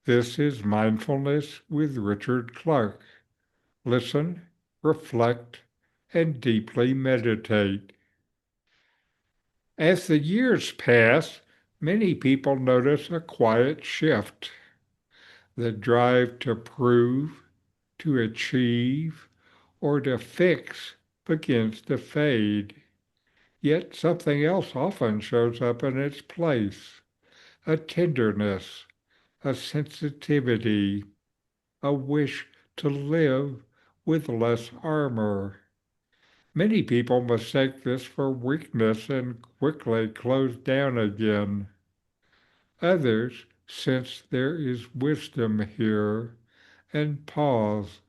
This is Mindfulness with Richard Clarke. Listen, reflect, and deeply meditate. As the years pass, many people notice a quiet shift. The drive to prove, to achieve, or to fix begins to fade. Yet something else often shows up in its place: a tenderness, a sensitivity, a wish to live with less armor. Many people mistake this for weakness and quickly close down again. Others sense there is wisdom here and pause.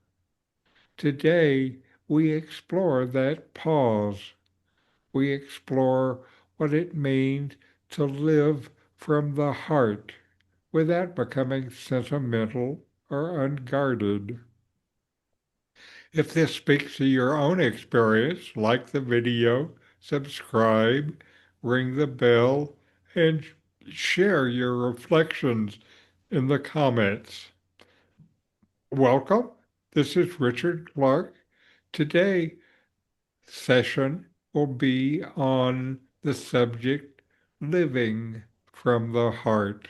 Today, we explore that pause. We explore what it means to live from the heart without becoming sentimental or unguarded. If this speaks to your own experience, like the video, subscribe, ring the bell, and share your reflections in the comments. Welcome. This is Richard Clarke. Today's session will be on the subject living from the heart.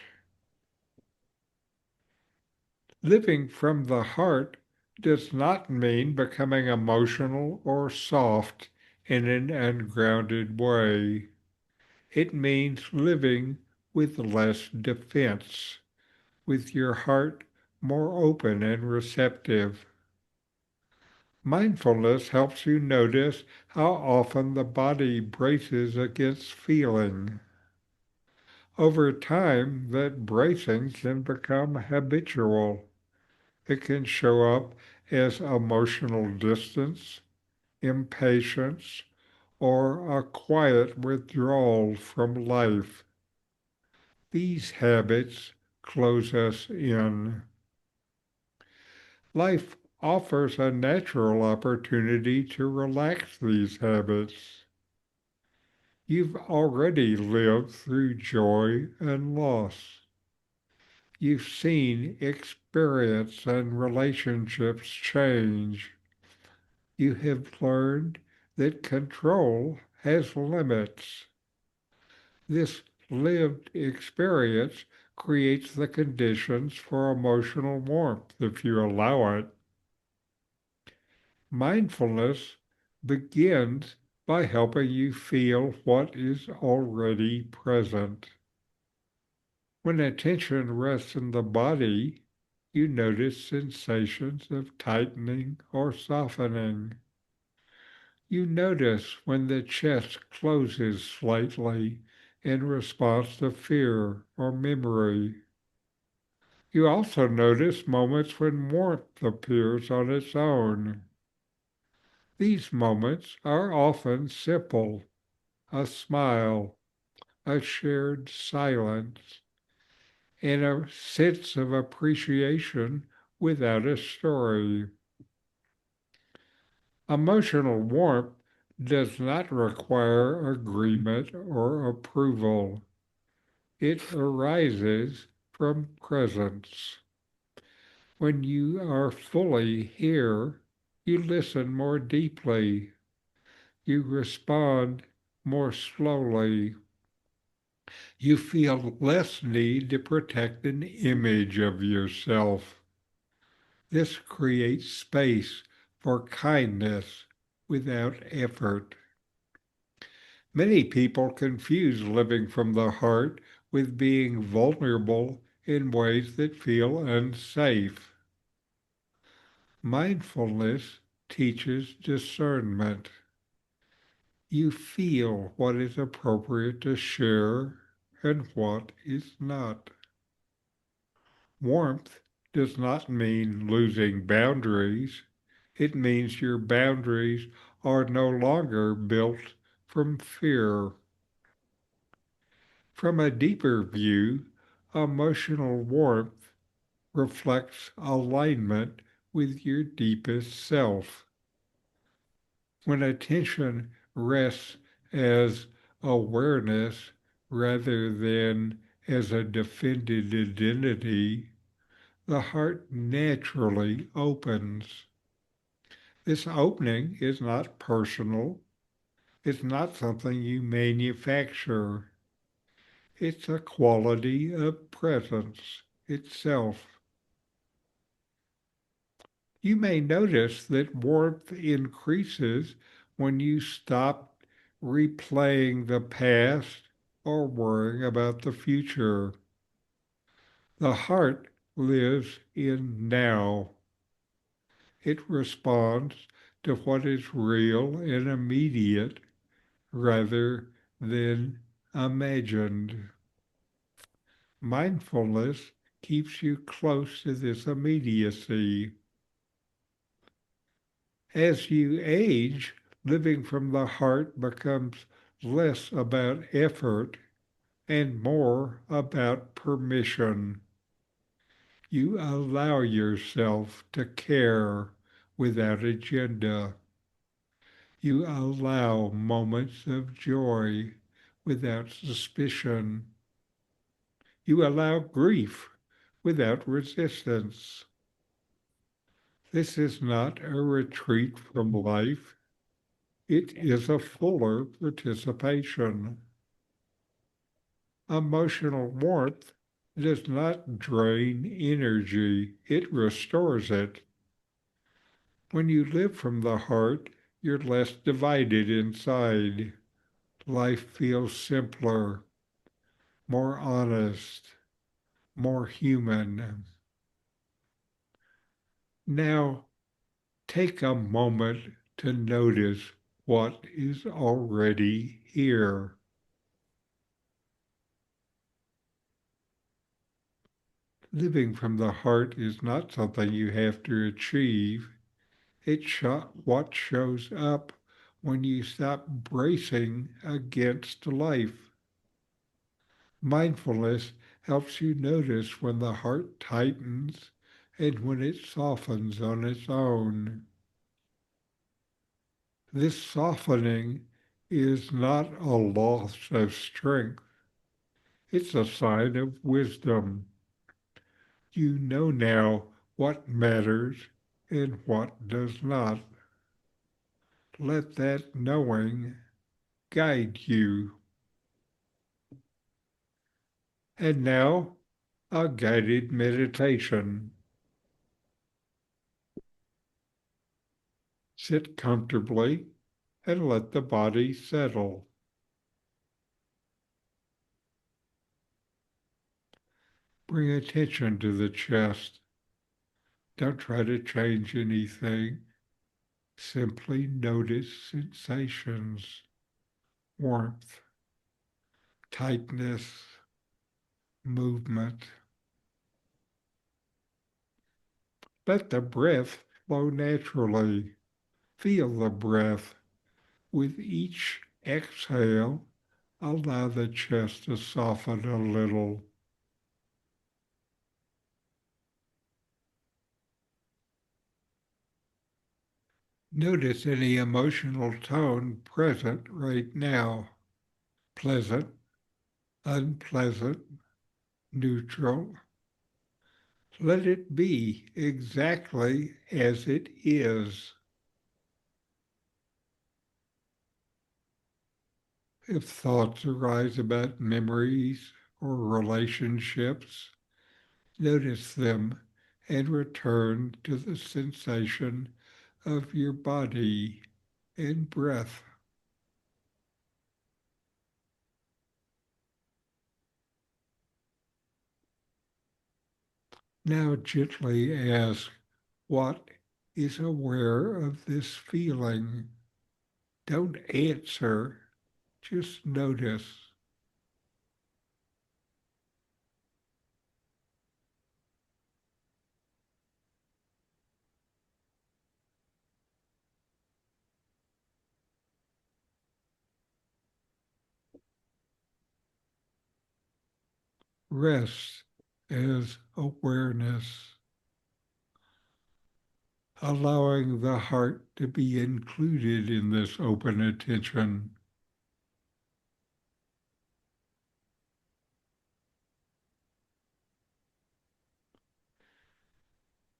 Living from the heart does not mean becoming emotional or soft in an ungrounded way. It means living with less defense, with your heart more open and receptive. Mindfulness helps you notice how often the body braces against feeling. Over time, that bracing can become habitual. It can show up as emotional distance, impatience, or a quiet withdrawal from life. These habits close us in. Life offers a natural opportunity to relax these habits. You've already lived through joy and loss. You've seen experience and relationships change. You have learned that control has limits. This lived experience creates the conditions for emotional warmth if you allow it. Mindfulness begins by helping you feel what is already present. When attention rests in the body, you notice sensations of tightening or softening. You notice when the chest closes slightly in response to fear or memory. You also notice moments when warmth appears on its own. These moments are often simple: a smile, a shared silence, and a sense of appreciation without a story. Emotional warmth does not require agreement or approval. It arises from presence. When you are fully here, you listen more deeply. You respond more slowly. You feel less need to protect an image of yourself. This creates space for kindness without effort. Many people confuse living from the heart with being vulnerable in ways that feel unsafe. Mindfulness teaches discernment. You feel what is appropriate to share and what is not. Warmth does not mean losing boundaries. It means your boundaries are no longer built from fear. From a deeper view, emotional warmth reflects alignment with your deepest self. When attention rests as awareness rather than as a defended identity, the heart naturally opens. This opening is not personal. It's not something you manufacture. It's a quality of presence itself. You may notice that warmth increases when you stop replaying the past or worrying about the future. The heart lives in now. It responds to what is real and immediate rather than imagined. Mindfulness keeps you close to this immediacy. As you age, living from the heart becomes less about effort and more about permission. You allow yourself to care without agenda. You allow moments of joy without suspicion. You allow grief without resistance. This is not a retreat from life. It is a fuller participation. Emotional warmth does not drain energy, it restores it. When you live from the heart, you're less divided inside. Life feels simpler, more honest, more human. Now, take a moment to notice what is already here. Living from the heart is not something you have to achieve. It's what shows up when you stop bracing against life. Mindfulness helps you notice when the heart tightens and when it softens on its own. This softening is not a loss of strength. It's a sign of wisdom. You know now what matters and what does not. Let that knowing guide you. And now, a guided meditation. Sit comfortably and let the body settle. Bring attention to the chest. Don't try to change anything. Simply notice sensations, warmth, tightness, movement. Let the breath flow naturally. Feel the breath. With each exhale, allow the chest to soften a little. Notice any emotional tone present right now. Pleasant, unpleasant, neutral. Let it be exactly as it is. If thoughts arise about memories or relationships, notice them and return to the sensation of your body and breath. Now gently ask, what is aware of this feeling? Don't answer, just notice. Rest as awareness, allowing the heart to be included in this open attention.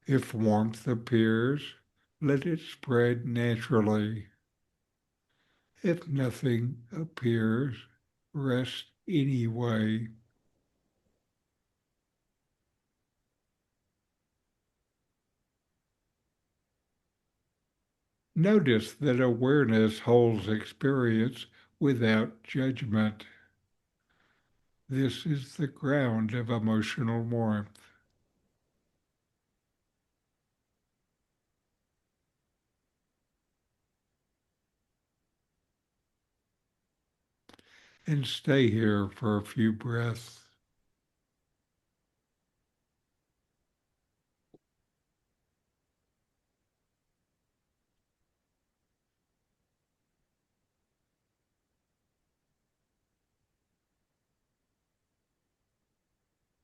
If warmth appears, let it spread naturally. If nothing appears, rest anyway. Notice that awareness holds experience without judgment. This is the ground of emotional warmth. And stay here for a few breaths.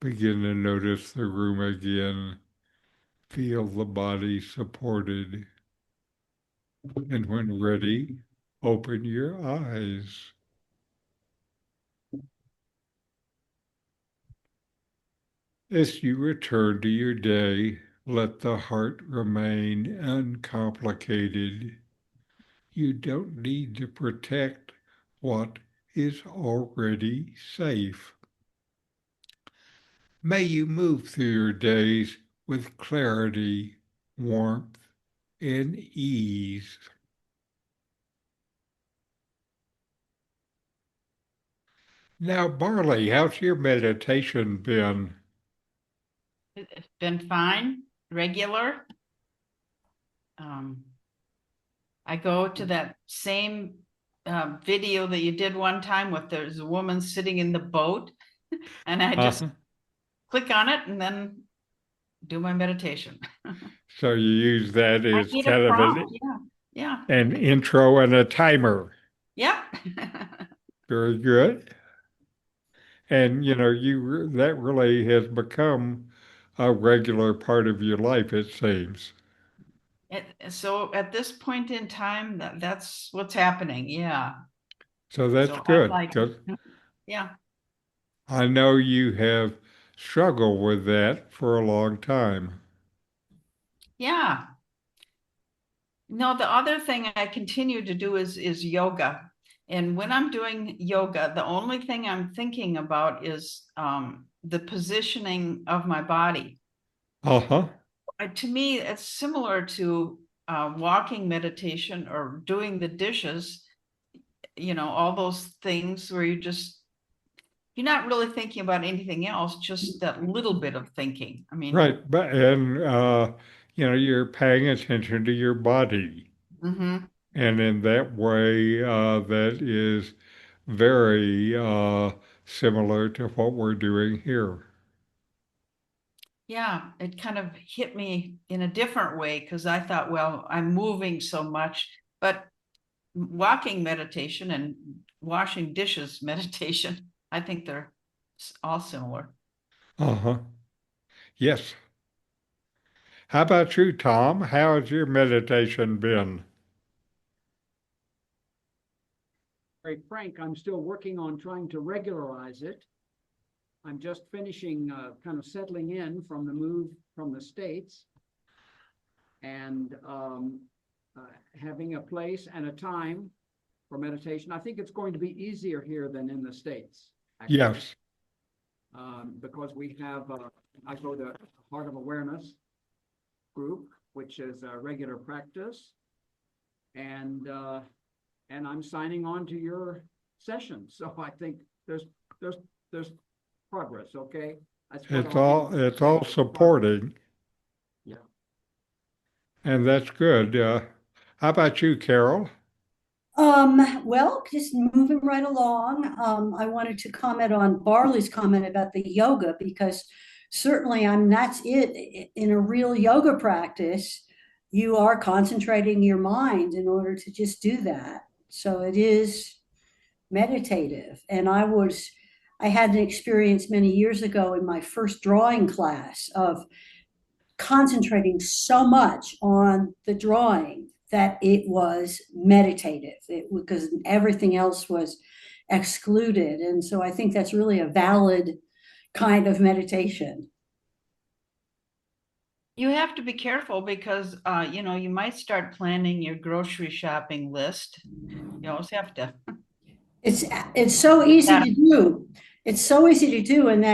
Begin to notice the room again. Feel the body supported. And when ready, open your eyes. As you return to your day, let the heart remain uncomplicated. You don't need to protect what is already safe. May you move through your days with clarity, warmth, and ease. Now, Barley, how's your meditation been? It's been fine, regular. Um, I go to that same video that you did one time with there's a woman sitting in the boat, and I just Uh-huh. click on it and then do my meditation. So you use that I as need a kind of prompt. Yeah. Yeah. an intro and a timer. Yep. Very good. And you that really has become a regular part of your life, it seems. So at this point in time, that's what's happening. Yeah. So that's So I good like, because yeah. I know you have struggled with that for a long time. Yeah. No, the other thing I continue to do is yoga. And when I'm doing yoga, the only thing I'm thinking about is the positioning of my body. Uh-huh. To me, it's similar to walking meditation or doing the dishes, all those things where you're not really thinking about anything else, just that little bit of thinking. I mean, Right. But and you're paying attention to your body. mhm. And in that way, that is very similar to what we're doing here. Yeah, it kind of hit me in a different way because I thought, well, I'm moving so much, but walking meditation and washing dishes meditation, I think they're all similar. Uh-huh. Yes. How about you, Tom? How has your meditation been? Very frank, I'm still working on trying to regularize it. I'm just finishing, kind of settling in from the move from the States and having a place and a time for meditation. I think it's going to be easier here than in the States, actually, Yes. because we have, I go to Heart of Awareness group, which is a regular practice, and I'm signing on to your session. So I think there's there's progress. Okay, that's what It's I'll end all with, it's say all there's progress. supporting, Yeah. and that's good. How about you, Carol? Well, just moving right along. I wanted to comment on Barley's comment about the yoga because certainly that's it. In a real yoga practice, you are concentrating your mind in order to just do that. So it is meditative. And I had an experience many years ago in my first drawing class of concentrating so much on the drawing that it was meditative because everything else was excluded. And so I think that's really a valid kind of meditation. You have to be careful because, you might start planning your grocery shopping list. You always have to. It's so easy Yeah. to do. It's so easy to do. And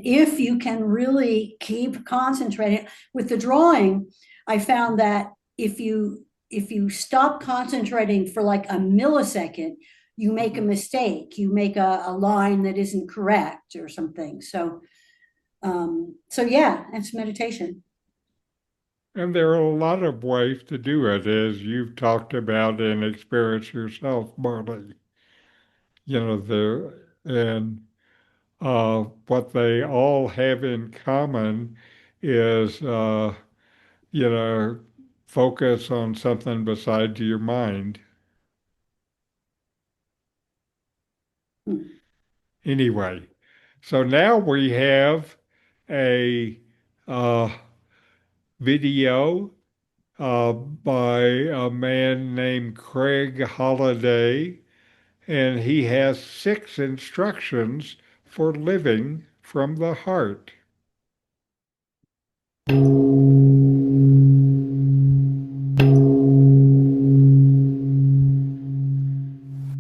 if you can really keep concentrating with the drawing, I found that if you stop concentrating for like a millisecond, you make a mistake. You make a line that isn't correct or something. So yeah, it's meditation. And there are a lot of ways to do it, as you've talked about and experienced yourself, Marley. And what they all have in common is, you know, focus on something besides your mind. Hmm. Anyway, so now we have a uh, video by a man named Craig Holliday, and he has 6 instructions for living from the heart.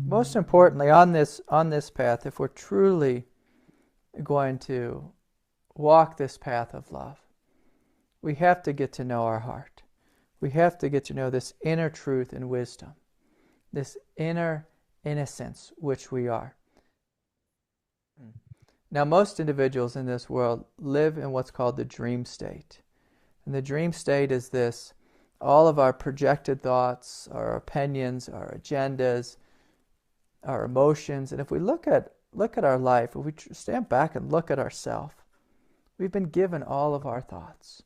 Most importantly, on this path, if we're truly going to walk this path of love, we have to get to know our heart. We have to get to know this inner truth and wisdom, this inner innocence which we are. Now, most individuals in this world live in what's called the dream state. And the dream state is this: all of our projected thoughts, our opinions, our agendas, our emotions. And if we look at our life, if we stand back and look at ourselves, we've been given all of our thoughts.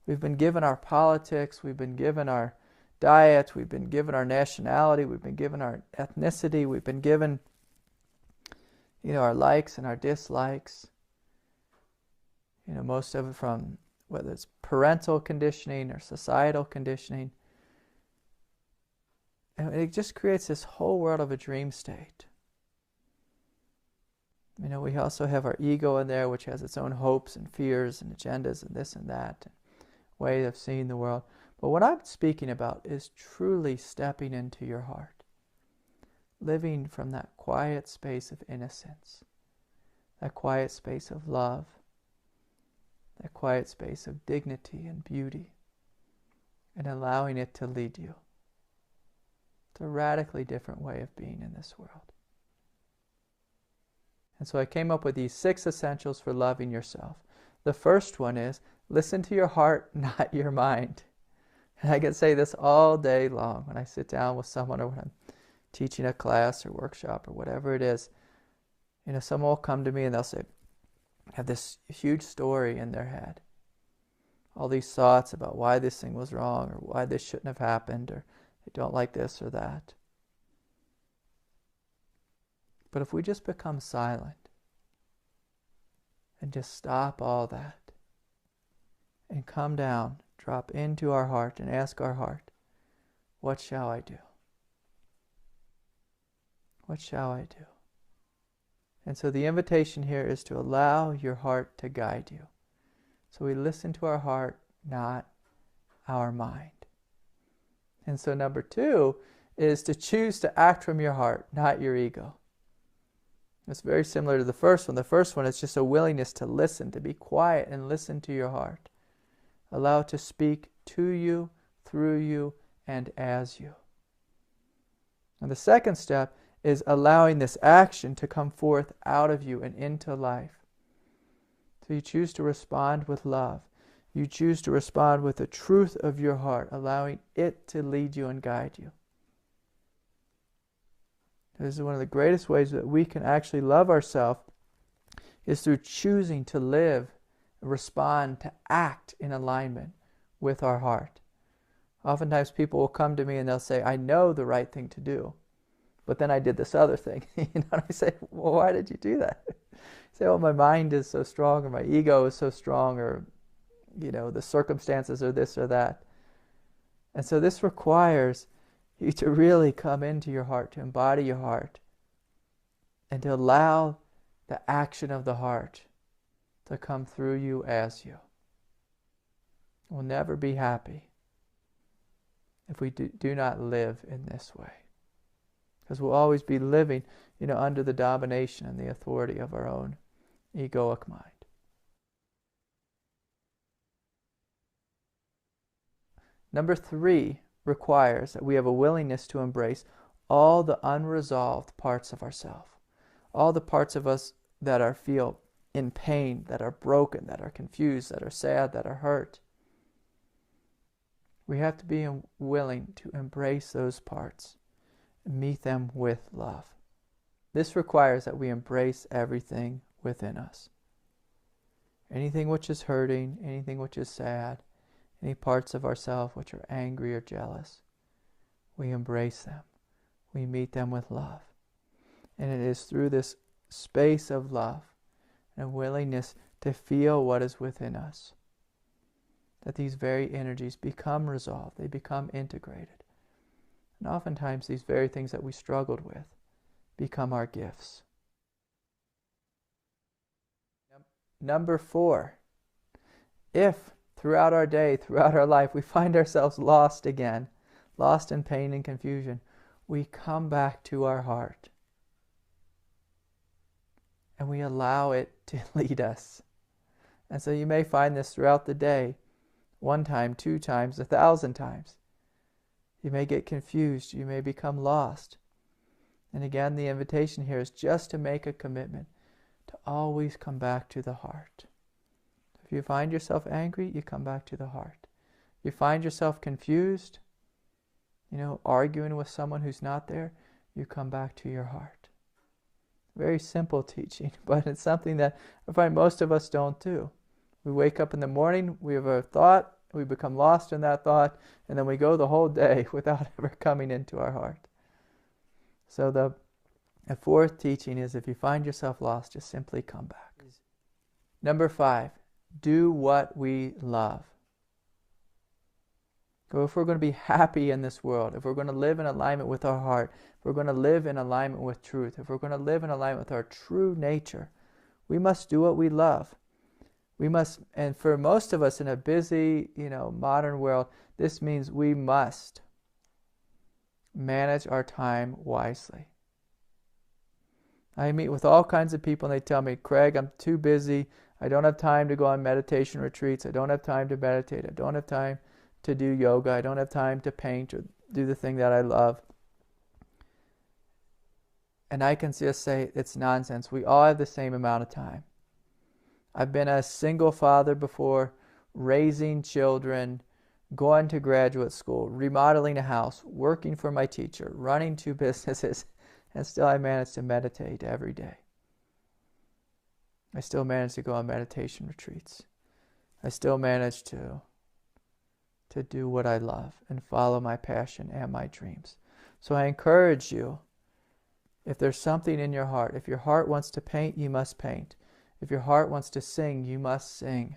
We've been given our politics, we've been given our diet, we've been given our nationality, we've been given our ethnicity, we've been given, our likes and our dislikes. Most of it from whether it's parental conditioning or societal conditioning. And it just creates this whole world of a dream state. We also have our ego in there, which has its own hopes and fears and agendas and this and that, way of seeing the world. But what I'm speaking about is truly stepping into your heart, living from that quiet space of innocence, that quiet space of love, that quiet space of dignity and beauty, and allowing it to lead you. It's a radically different way of being in this world. And so I came up with these 6 essentials for loving yourself. The first one is listen to your heart, not your mind. And I can say this all day long when I sit down with someone or when I'm teaching a class or workshop or whatever it is. Someone will come to me and they'll say, have this huge story in their head. All these thoughts about why this thing was wrong or why this shouldn't have happened or they don't like this or that. But if we just become silent and just stop all that and come down, drop into our heart and ask our heart, what shall I do? What shall I do? And so the invitation here is to allow your heart to guide you. So we listen to our heart, not our mind. And so number 2 is to choose to act from your heart, not your ego. It's very similar to the first one. The first one is just a willingness to listen, to be quiet and listen to your heart. Allow it to speak to you, through you, and as you. And the second step is allowing this action to come forth out of you and into life. So you choose to respond with love. You choose to respond with the truth of your heart, allowing it to lead you and guide you. This is one of the greatest ways that we can actually love ourselves, is through choosing to live, respond, to act in alignment with our heart. Oftentimes people will come to me and they'll say, I know the right thing to do, but then I did this other thing. And I say, well, why did you do that? Say, oh, my mind is so strong, or my ego is so strong, or the circumstances are this or that. And so this requires you to really come into your heart, to embody your heart, and to allow the action of the heart to come through you as you. We'll never be happy if we do not live in this way. Because we'll always be living, under the domination and the authority of our own egoic mind. Number 3 requires that we have a willingness to embrace all the unresolved parts of ourselves, all the parts of us that feel in pain, that are broken, that are confused, that are sad, that are hurt. We have to be willing to embrace those parts and meet them with love. This requires that we embrace everything within us. Anything which is hurting, anything which is sad, any parts of ourselves which are angry or jealous, we embrace them. We meet them with love. And it is through this space of love and a willingness to feel what is within us that these very energies become resolved. They become integrated. And oftentimes these very things that we struggled with become our gifts. Number 4, if throughout our day, throughout our life, we find ourselves lost again, lost in pain and confusion, we come back to our heart and we allow it to lead us. And so you may find this throughout the day, 1 time, 2 times, 1,000 times. You may get confused, you may become lost. And again, the invitation here is just to make a commitment to always come back to the heart. If you find yourself angry, you come back to the heart. If you find yourself confused, arguing with someone who's not there, you come back to your heart. Very simple teaching, but it's something that I find most of us don't do. We wake up in the morning, we have a thought, we become lost in that thought, and then we go the whole day without ever coming into our heart. So the 4th teaching is, if you find yourself lost, just simply come back. Number 5, do what we love. So if we're going to be happy in this world, if we're going to live in alignment with our heart, if we're going to live in alignment with truth, if we're going to live in alignment with our true nature, we must do what we love. We must, and for most of us in a busy, modern world, this means we must manage our time wisely. I meet with all kinds of people and they tell me, Craig, I'm too busy. I don't have time to go on meditation retreats. I don't have time to meditate. I don't have time to do yoga. I don't have time to paint or do the thing that I love. And I can just say it's nonsense. We all have the same amount of time. I've been a single father before, raising children, going to graduate school, remodeling a house, working for my teacher, running 2 businesses, and still I manage to meditate every day. I still manage to go on meditation retreats. I still manage to do what I love and follow my passion and my dreams. So I encourage you, if there's something in your heart, if your heart wants to paint, you must paint. If your heart wants to sing, you must sing.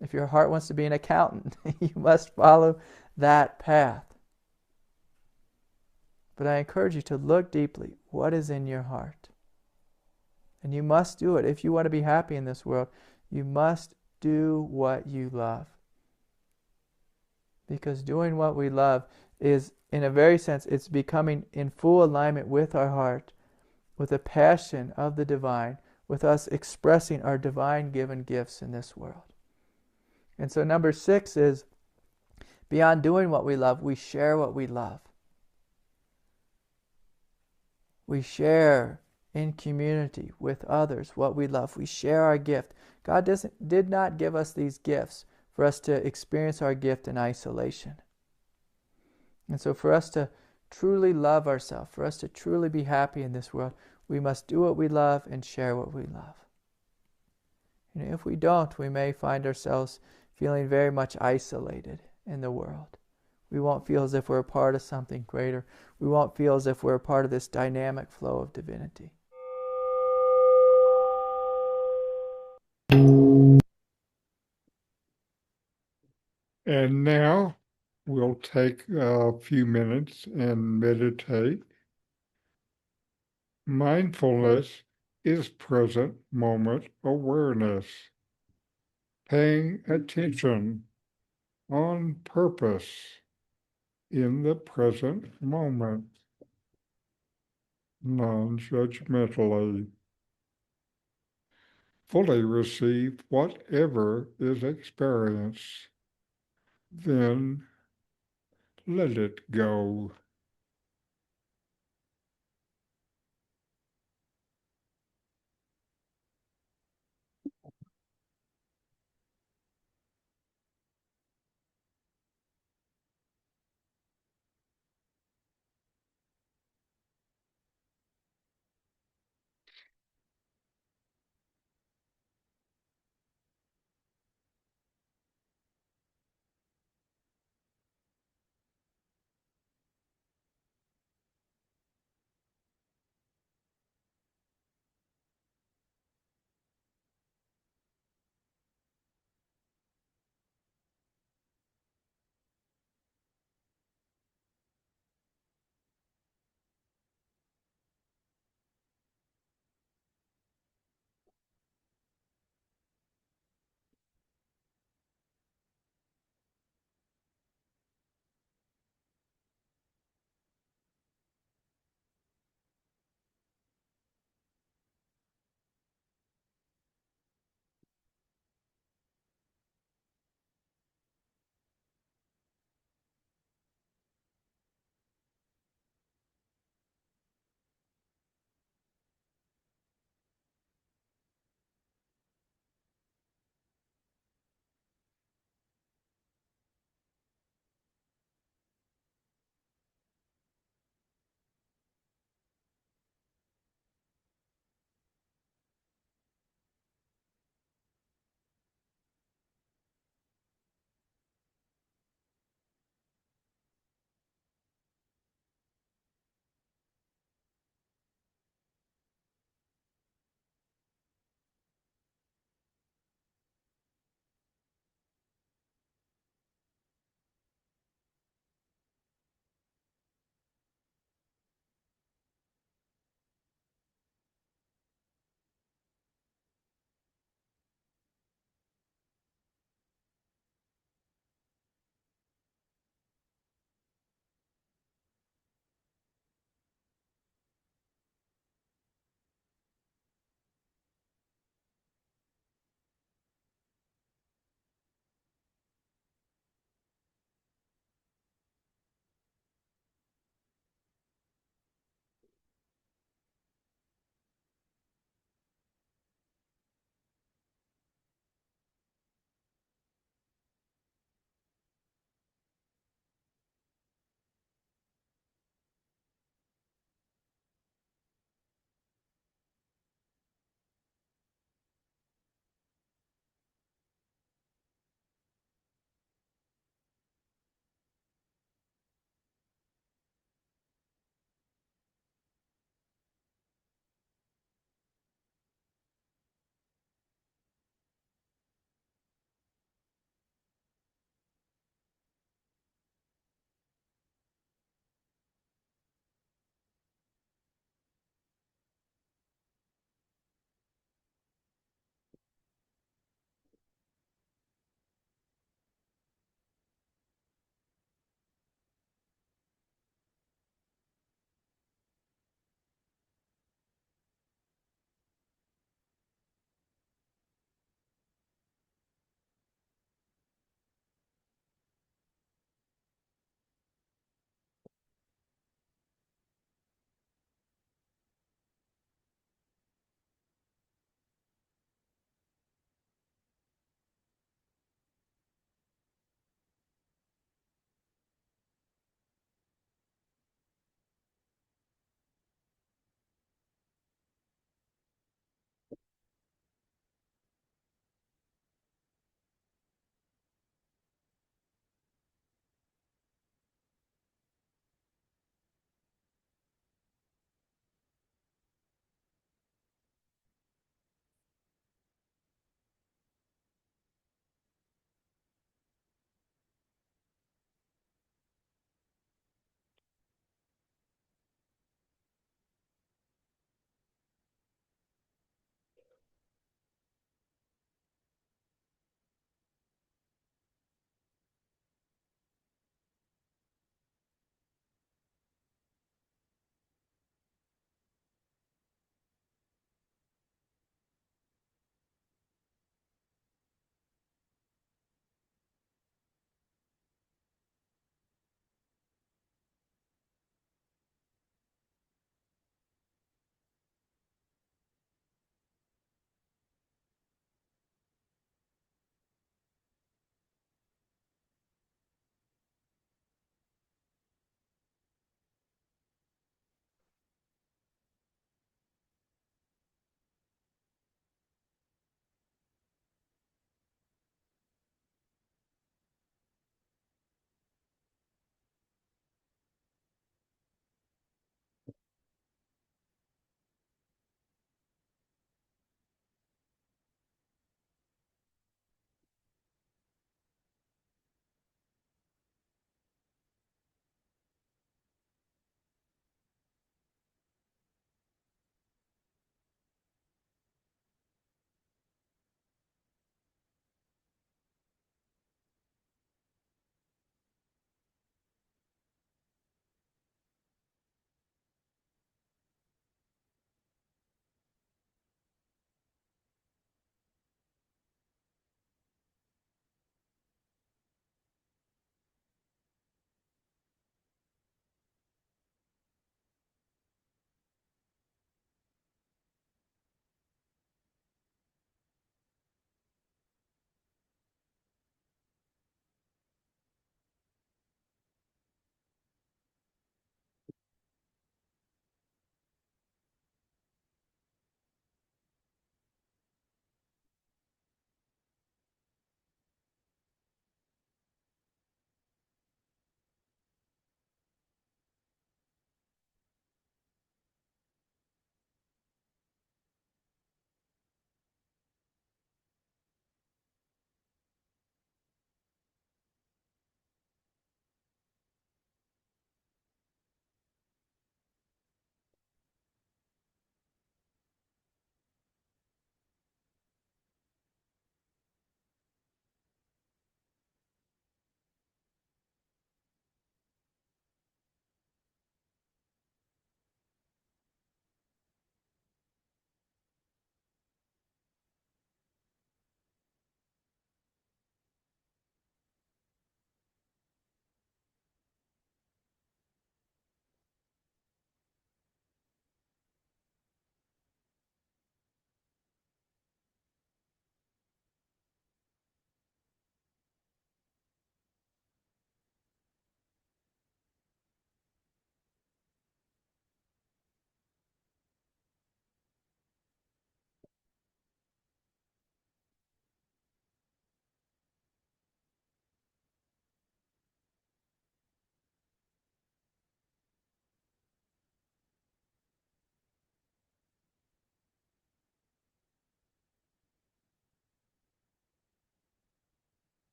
If your heart wants to be an accountant, you must follow that path. But I encourage you to look deeply. What is in your heart? And you must do it. If you want to be happy in this world, you must do what you love. Because doing what we love is, in a very sense, it's becoming in full alignment with our heart, with the passion of the divine, with us expressing our divine given gifts in this world. And so number 6 is, beyond doing what we love, we share what we love. We share in community with others what we love. We share our gift. God did not give us these gifts for us to experience our gift in isolation. And so for us to truly love ourselves, for us to truly be happy in this world, we must do what we love and share what we love. If we don't, we may find ourselves feeling very much isolated in the world. We won't feel as if we're a part of something greater. We won't feel as if we're a part of this dynamic flow of divinity. And now we'll take a few minutes and meditate. Mindfulness is present moment awareness, paying attention on purpose in the present moment, non-judgmentally. Fully receive whatever is experienced, then let it go.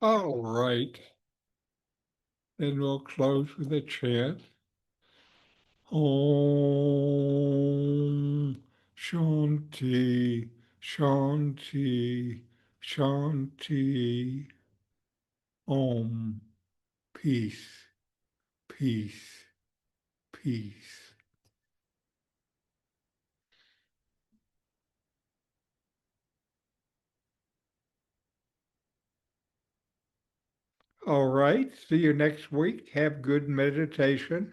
All right. Then we'll close with a chant. Om Shanti, Shanti, Shanti. Om. Peace, peace, peace. All right. See you next week. Have good meditation.